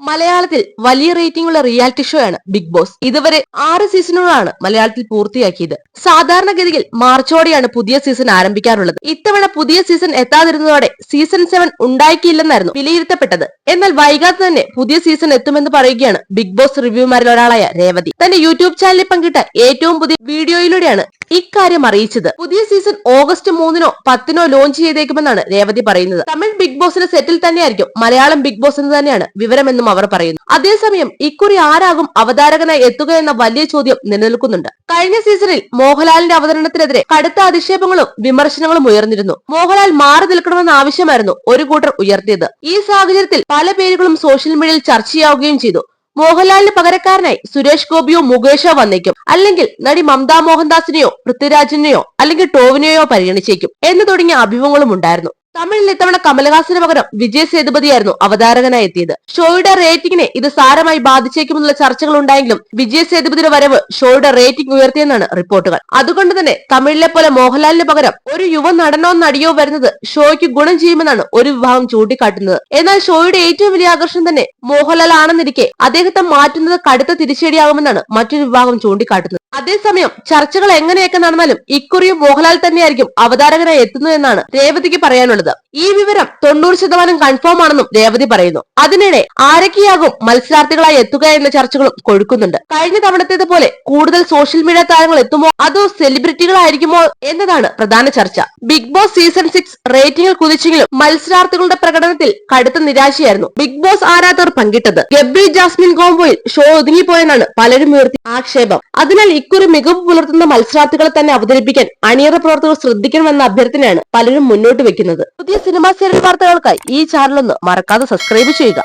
മലയാളത്തിൽ വലിയ റേറ്റിംഗ് ഉള്ള റിയാലിറ്റി ഷോ ആണ് ബിഗ് ബോസ്. ഇതുവരെ 6 സീസണുകളാണ് മലയാളത്തിൽ പൂർത്തിയാക്കിയത്. സാധാരണഗതിയിൽ മാർച്ചോടെയാണ് പുതിയ സീസൺ ആരംഭിക്കാറുള്ളത്. ഇത്തവണ പുതിയ സീസൺ എത്താതിരുന്നതോടെ സീസൺ 7 ഉണ്ടാക്കിയില്ലെന്നായിരുന്നു വിലയിരുത്തപ്പെട്ടത്. എന്നാൽ വൈകാതെ തന്നെ പുതിയ സീസൺ എത്തുമെന്ന് പറയുകയാണ് ബിഗ് ബോസ് റിവ്യൂമാരിൽ ഒരാളായ രേവതി. തന്റെ യൂട്യൂബ് ചാനലിൽ പങ്കിട്ട ഏറ്റവും പുതിയ വീഡിയോയിലൂടെയാണ് ഇക്കാര്യം അറിയിച്ചത്. പുതിയ സീസൺ ഓഗസ്റ്റ് 3-നോ 10-നോ ലോഞ്ച് ചെയ്തേക്കുമെന്നാണ് രേവതി പറയുന്നത്. തമിഴ് ബിഗ് ബോസിന്റെ സെറ്റിൽ തന്നെയായിരിക്കും മലയാളം ബിഗ് ബോസ് എന്ന് തന്നെയാണ് വിവരമെന്നും അവർ പറയുന്നു. അതേസമയം ഇക്കുറി ആരാകും അവതാരകനായി എത്തുക എന്ന വലിയ ചോദ്യം നിലനിൽക്കുന്നുണ്ട്. കഴിഞ്ഞ സീസണിൽ മോഹൻലാലിന്റെ അവതരണത്തിനെതിരെ കടുത്ത അധിക്ഷേപങ്ങളും വിമർശനങ്ങളും ഉയർന്നിരുന്നു. മോഹൻലാൽ മാറി നിൽക്കണമെന്ന ആവശ്യമായിരുന്നു ഒരു കൂട്ടർ ഉയർത്തിയത്. ഈ സാഹചര്യത്തിൽ പല പേരുകളും സോഷ്യൽ മീഡിയയിൽ ചർച്ചയാവുകയും ചെയ്തു. മോഹൻലാലിന് പകരക്കാരനായി സുരേഷ് ഗോപിയോ മുകേഷോ വന്നേക്കും, അല്ലെങ്കിൽ നടി മമത മോഹൻദാസിനെയോ പൃഥ്വിരാജിനെയോ അല്ലെങ്കിൽ ടോവിനെയോ പരിഗണിച്ചേക്കും എന്ന് തുടങ്ങിയ അഭിമുഖങ്ങളും ഉണ്ടായിരുന്നു. തമിഴിൽ ഇത്തവണ കമലഹാസന് പകരം വിജയ് സേതുപതിയായിരുന്നു അവതാരകനായി എത്തിയത്. ഷോയുടെ റേറ്റിംഗിനെ ഇത് സാരമായി ബാധിച്ചേക്കുമെന്നുള്ള ചർച്ചകൾ ഉണ്ടായെങ്കിലും വിജയ് സേതുപതിയുടെ വരവ് ഷോയുടെ റേറ്റിംഗ് ഉയർത്തിയെന്നാണ് റിപ്പോർട്ടുകൾ. അതുകൊണ്ട് തന്നെ തമിഴിലെ പോലെ മോഹൻലാലിന് പകരം ഒരു യുവ നടനോ നടിയോ വരുന്നത് ഷോയ്ക്ക് ഗുണം ചെയ്യുമെന്നാണ് ഒരു വിഭാഗം ചൂണ്ടിക്കാട്ടുന്നത്. എന്നാൽ ഷോയുടെ ഏറ്റവും വലിയ ആകർഷണം തന്നെ മോഹൻലാൽ ആണെന്നിരിക്കെ അദ്ദേഹത്തെ മാറ്റുന്നത് കടുത്ത തിരിച്ചടിയാകുമെന്നാണ് മറ്റൊരു വിഭാഗം ചൂണ്ടിക്കാട്ടുന്നത്. അതേസമയം ചർച്ചകൾ എങ്ങനെയൊക്കെ നടന്നാലും ഇക്കുറിയും മോഹൻലാൽ തന്നെയായിരിക്കും അവതാരകനായി എത്തുന്നതെന്നാണ് രേവതിക്ക് പറയാനുള്ളത്. ഈ വിവരം 90% കൺഫേം ആണെന്നും രേവതി പറയുന്നു. അതിനിടെ ആരൊക്കെയാകും മത്സരാർത്ഥികളായി എത്തുക എന്ന ചർച്ചകളും കൊഴുക്കുന്നുണ്ട്. കഴിഞ്ഞ തവണത്തേതുപോലെ കൂടുതൽ സോഷ്യൽ മീഡിയ താരങ്ങൾ എത്തുമോ അതോ സെലിബ്രിറ്റികളായിരിക്കുമോ എന്നതാണ് പ്രധാന ചർച്ച. ബിഗ് ബോസ് സീസൺ 6 റേറ്റിംഗിൽ കുതിച്ചെങ്കിലും മത്സരാർത്ഥികളുടെ പ്രകടനത്തിൽ കടുത്ത നിരാശയായിരുന്നു ബിഗ് ബോസ് ആരാധകർ പങ്കിട്ടത്. ഗബ്രി ജാസ്മിൻ കോംബോയിൽ ഷോ ഒതുങ്ങിപ്പോയെന്നാണ് പലരും ഉയർത്തിയ ആക്ഷേപം. അതിനാൽ ഇക്കുറി മികവ് പുലർത്തുന്ന മത്സരാർത്ഥികളെ തന്നെ അവതരിപ്പിക്കാൻ അണിയറ പ്രവർത്തകർ ശ്രദ്ധിക്കണമെന്ന അഭ്യർത്ഥനയാണ് പലരും മുന്നോട്ട് വെക്കുന്നത്. പുതിയ സിനിമാ സീരിയൽ വാർത്തകൾക്കായി ഈ ചാനൽ ഒന്ന് മറക്കാതെ സബ്സ്ക്രൈബ് ചെയ്യുക.